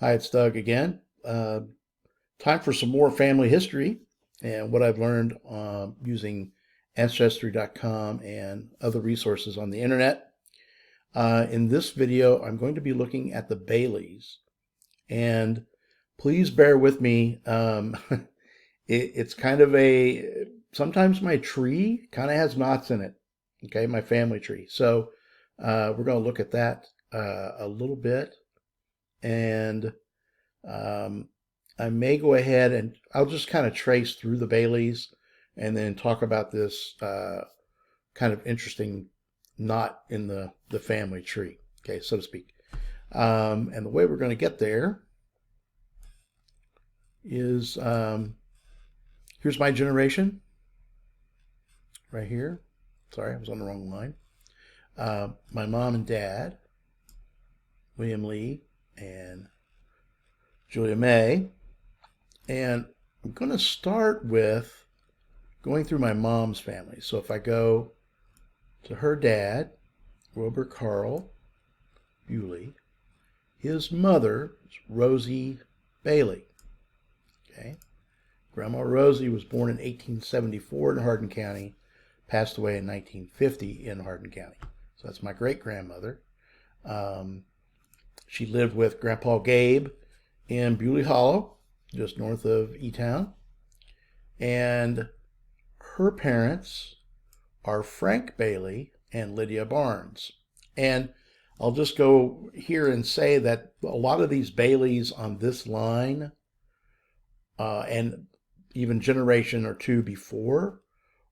Hi, it's Doug again. Time for some more family history and what I've learned using Ancestry.com and other resources on the internet. In this video, I'm going to be looking at the Baileys. And please bear with me. It's kind of sometimes my tree kind of has knots in it, okay, my family tree. So we're going to look at that a little bit. And um, I may go ahead and I'll just kind of trace through the Baileys and then talk about this kind of interesting knot in the family tree, okay, so to speak. And the way we're going to get there is here's my generation right here. Sorry, I was on the wrong line. My mom and dad, William Lee and Julia May. And I'm going to start with going through my mom's family. So if I go to her dad, Wilbur Carl Bewley, his mother is Rosie Bailey. Okay. Grandma Rosie was born in 1874 in Hardin County, passed away in 1950 in Hardin County. So that's my great grandmother. She lived with Grandpa Gabe in Bewley Hollow, just north of E-Town. And her parents are Frank Bailey and Lydia Barnes. And I'll just go here and say that a lot of these Baileys on this line, and even generation or two before,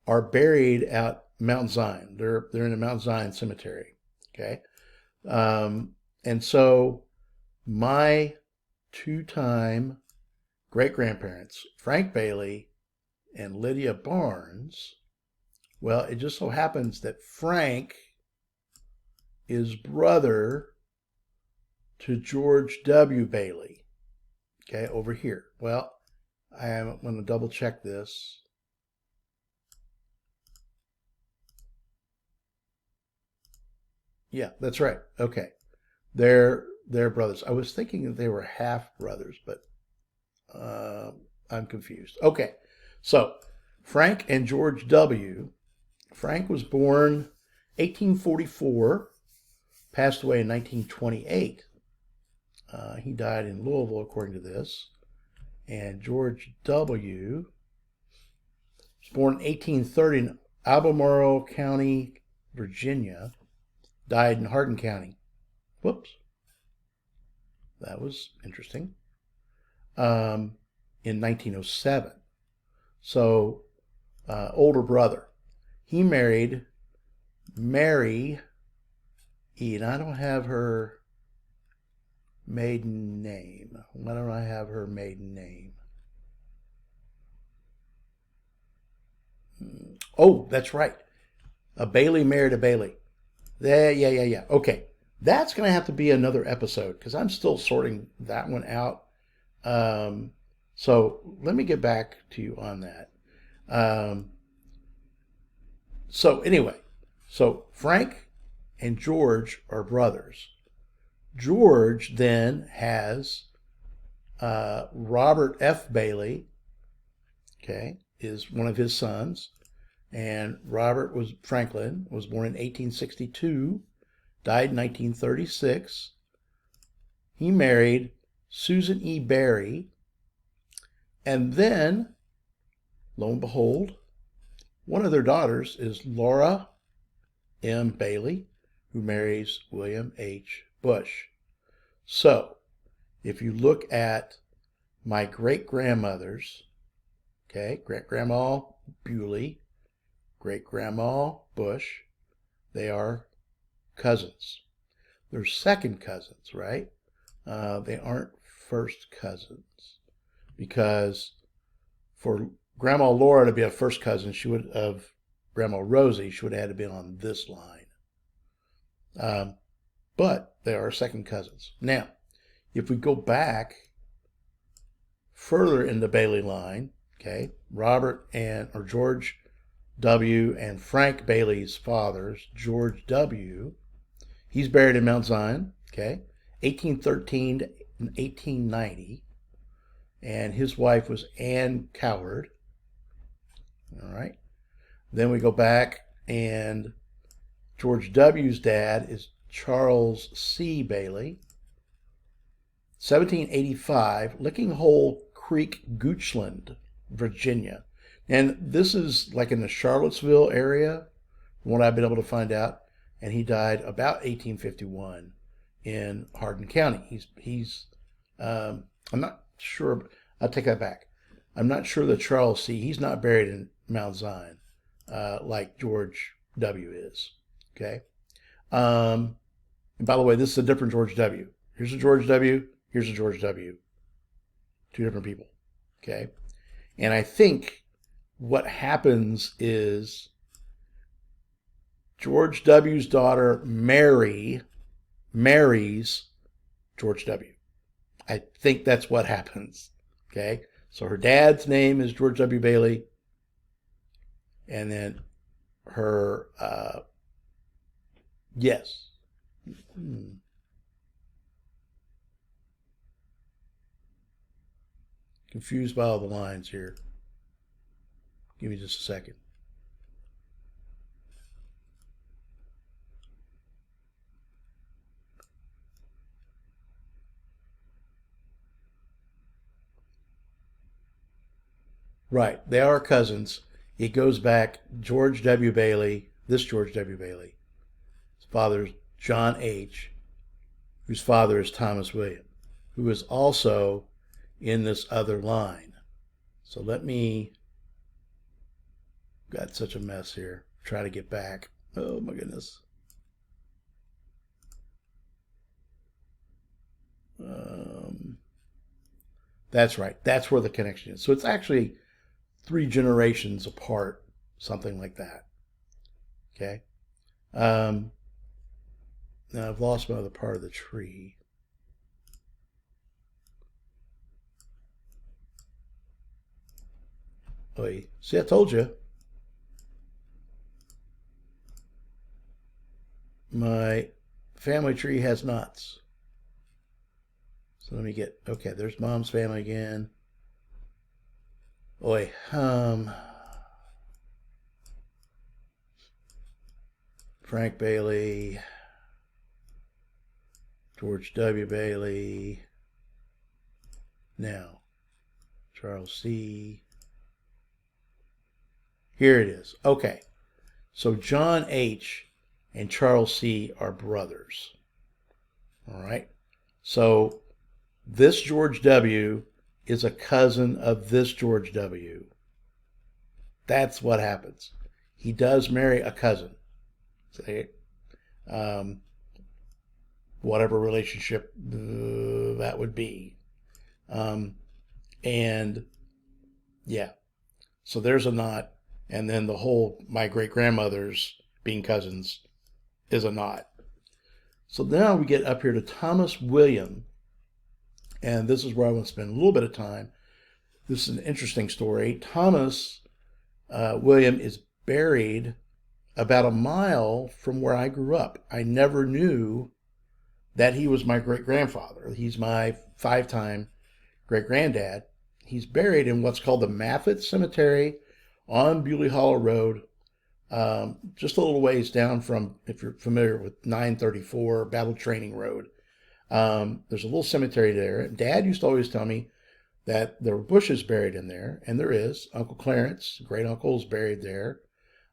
are buried at Mount Zion. They're in the Mount Zion Cemetery. Okay, and so my two-time great-grandparents, Frank Bailey and Lydia Barnes, well, it just so happens that Frank is brother to George W. Bailey, okay, over here. Well, I am going to double check this. Yeah, that's right. Okay. They're brothers. I was thinking that they were half brothers, but I'm confused. Okay. So, Frank and George W. Frank was born 1844, passed away in 1928. He died in Louisville, according to this. And George W. was born in 1830 in Albemarle County, Virginia. Died in Hardin County. Whoops. That was interesting. In 1907. So, older brother. He married Mary E. And I don't have her maiden name. Why don't I have her maiden name? Oh, that's right. A Bailey married a Bailey. Yeah. Okay. That's going to have to be another episode because I'm still sorting that one out. So let me get back to you on that. So anyway, so Frank and George are brothers. George then has Robert F. Bailey, okay, is one of his sons. And Franklin was born in 1862, died in 1936. He married Susan E. Berry. And then, lo and behold, one of their daughters is Laura M. Bailey, who marries William H. Bush. So, if you look at my great-grandmothers, okay, great-grandma Bewley, great-grandma Bush, they are cousins. They're second cousins, right? They aren't first cousins because for Grandma Laura to be a first cousin, she would of Grandma Rosie, she would have had to be on this line. But they are second cousins. Now, if we go back further in the Bailey line, okay, George W. and Frank Bailey's fathers, George W., he's buried in Mount Zion, okay, 1813 to in 1890, and his wife was Ann Coward. All right. Then we go back, and George W.'s dad is Charles C. Bailey. 1785, Licking Hole Creek, Goochland, Virginia. And this is like in the Charlottesville area, from what I've been able to find out. And he died about 1851 in Hardin County. I'm not sure, I'll take that back. I'm not sure that Charles C., he's not buried in Mount Zion like George W. is. Okay. And by the way, this is a different George W. Here's a George W., here's a George W. Two different people. Okay. And I think what happens is George W.'s daughter, Mary, marries George W. I think that's what happens. Okay. So her dad's name is George W. Bailey. And then her, yes. Confused by all the lines here. Give me just a second. Right, they are cousins. It goes back George W. Bailey, this George W. Bailey. His father's John H., whose father is Thomas William, who is also in this other line. So let me, got such a mess here. Try to get back. Oh my goodness. That's right. That's where the connection is. So it's actually 3 generations apart, something like that. Okay. Now I've lost my other part of the tree. Oy. See, I told you. My family tree has knots. So let me get, okay, there's mom's family again. Oy, Frank Bailey, George W. Bailey, now Charles C. Here it is. Okay, so John H. and Charles C. are brothers. All right, so this George W. is a cousin of this George W. That's what happens. He does marry a cousin. Say, whatever relationship that would be. And yeah, so there's a knot. And then the whole, my great-grandmothers being cousins is a knot. So now we get up here to Thomas William. And this is where I want to spend a little bit of time. This is an interesting story. Thomas William is buried about a mile from where I grew up. I never knew that he was my great-grandfather. He's my 5-time great-granddad. He's buried in what's called the Maffitt Cemetery on Bewley Hollow Road, just a little ways down from, if you're familiar with 934 Battle Training Road. There's a little cemetery there. Dad used to always tell me that there were bushes buried in there, and there is. Uncle Clarence, great uncle, is buried there.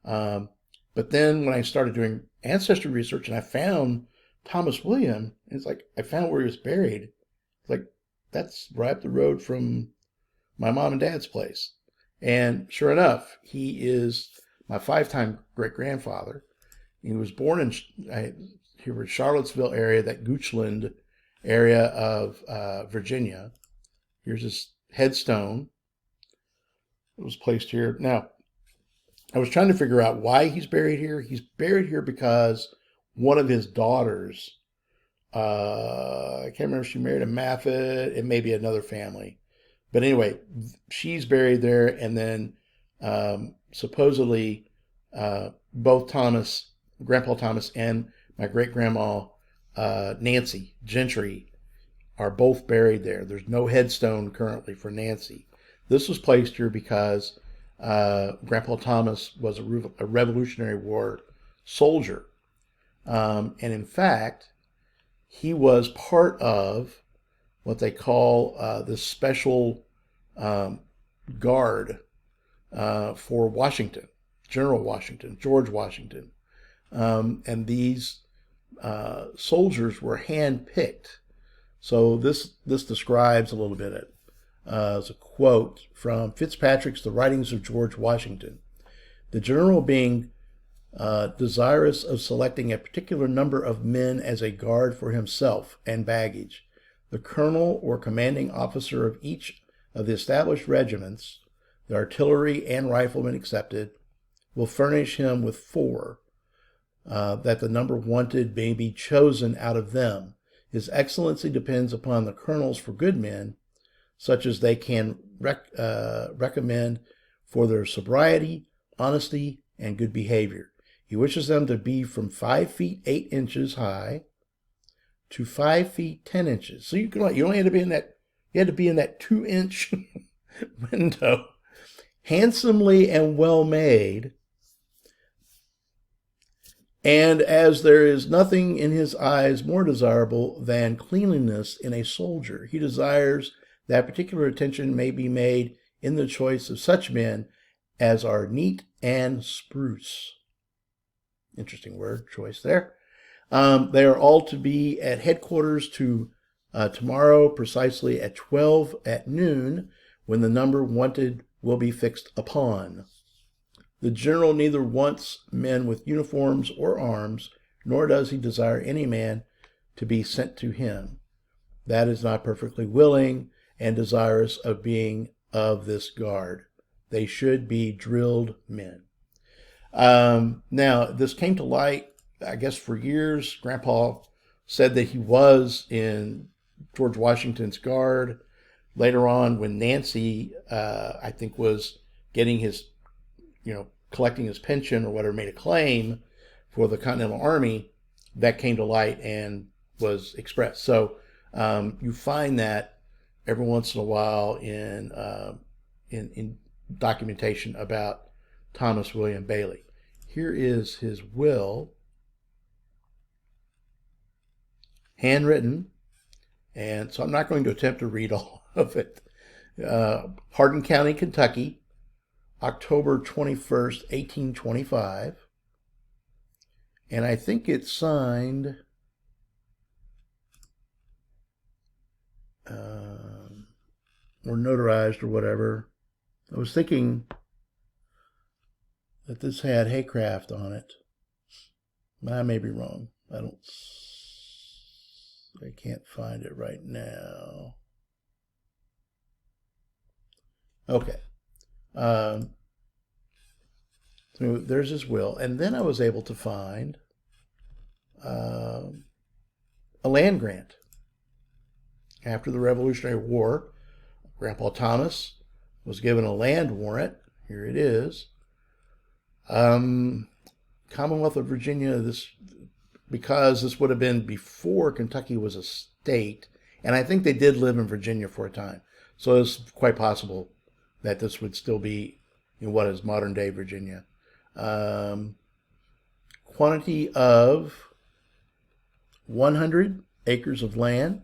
But then when I started doing ancestry research and I found Thomas William, it's like I found where he was buried. It's like, that's right up the road from my mom and dad's place. And sure enough, he is my 5-time great-grandfather. He was born in Charlottesville area, that Goochland area of Virginia. Here's his headstone. It was placed here. Now, I was trying to figure out why he's buried here. He's buried here because one of his daughters, I can't remember if she married a Maffitt. It may be another family. But anyway, she's buried there. And then supposedly both Thomas, Grandpa Thomas, and my great-grandma Nancy Gentry are both buried there. There's no headstone currently for Nancy. This was placed here because Grandpa Thomas was a Revolutionary War soldier. And in fact, he was part of what they call the special guard for Washington, General Washington, George Washington. And these soldiers were hand-picked. So this describes a little bit. It's a quote from Fitzpatrick's The Writings of George Washington. The general being desirous of selecting a particular number of men as a guard for himself and baggage, the colonel or commanding officer of each of the established regiments, the artillery and riflemen excepted, will furnish him with 4, that the number wanted may be chosen out of them. His excellency depends upon the colonels for good men, such as they can recommend for their sobriety, honesty, and good behavior. He wishes them to be from 5 feet 8 inches high to 5 feet 10 inches. So you only had to be in that, you had to be in that 2-inch window, handsomely and well made. And as there is nothing in his eyes more desirable than cleanliness in a soldier, he desires that particular attention may be made in the choice of such men as are neat and spruce. Interesting word choice there. They are all to be at headquarters tomorrow, precisely at 12 at noon, when the number wanted will be fixed upon. The general neither wants men with uniforms or arms, nor does he desire any man to be sent to him that is not perfectly willing and desirous of being of this guard. They should be drilled men. Now, this came to light, I guess, for years. Grandpa said that he was in George Washington's guard. Later on, when Nancy, I think, was getting his, collecting his pension or whatever, made a claim for the Continental Army, that came to light and was expressed. So you find that every once in a while in documentation about Thomas William Bailey. Here is his will, handwritten, and so I'm not going to attempt to read all of it. Hardin County, Kentucky, October 21st, 1825. And I think it's signed or notarized or whatever. I was thinking that this had Haycraft on it. I may be wrong. I can't find it right now. Okay. So there's his will. And then I was able to find a land grant. After the Revolutionary War, Grandpa Thomas was given a land warrant. Here it is. Commonwealth of Virginia, because this would have been before Kentucky was a state, and I think they did live in Virginia for a time. So it's quite possible that this would still be in what is modern day Virginia. Quantity of 100 acres of land.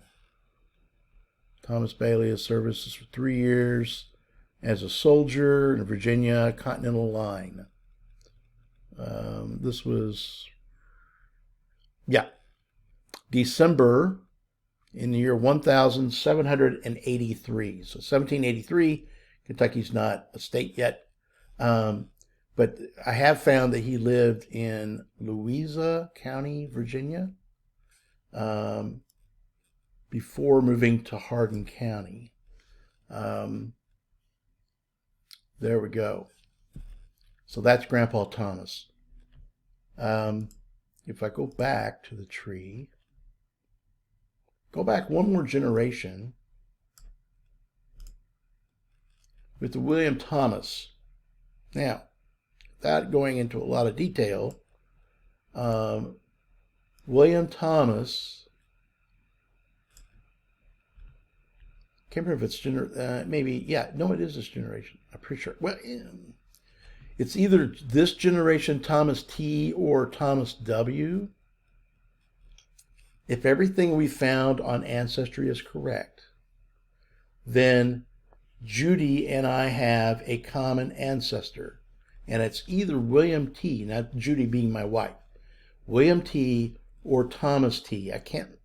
Thomas Bailey has services for 3 years as a soldier in Virginia Continental Line. This was, December in the year 1783. So 1783, Kentucky's not a state yet. But I have found that he lived in Louisa County, Virginia, before moving to Hardin County. There we go. So that's Grandpa Thomas. If I go back to the tree, go back one more generation with the William Thomas. Now, without going into a lot of detail, William Thomas Can't remember if it's maybe, yeah, no, it is this generation. I'm pretty sure. Well, it's either this generation Thomas T or Thomas W. If everything we found on Ancestry is correct, then Judy and I have a common ancestor. And it's either William T, not Judy being my wife, William T or Thomas T. I can't,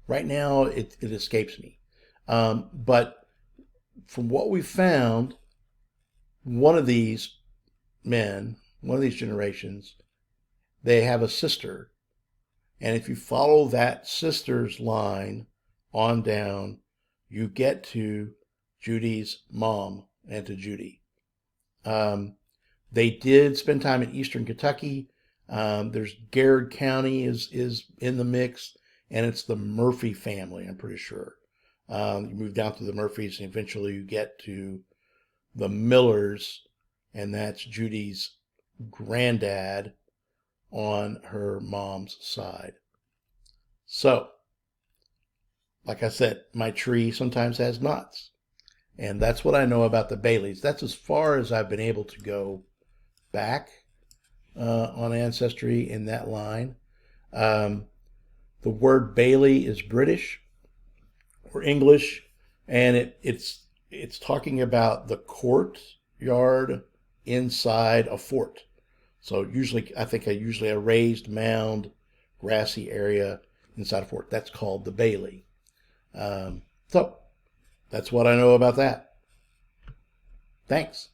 right now it escapes me. But from what we found, one of these men, one of these generations, they have a sister. And if you follow that sister's line on down, you get to Judy's mom and to Judy. They did spend time in eastern Kentucky. There's Hardin County is in the mix, and it's the Murphy family, I'm pretty sure. You move down to the Murphys, and eventually you get to the Millers, and that's Judy's granddad on her mom's side. So, like I said, my tree sometimes has knots. And that's what I know about the Baileys. That's as far as I've been able to go back on Ancestry in that line. The word Bailey is British or English, and it's talking about the courtyard inside a fort. So usually, I think usually a raised mound, grassy area inside a fort. That's called the Bailey. So that's what I know about that. Thanks.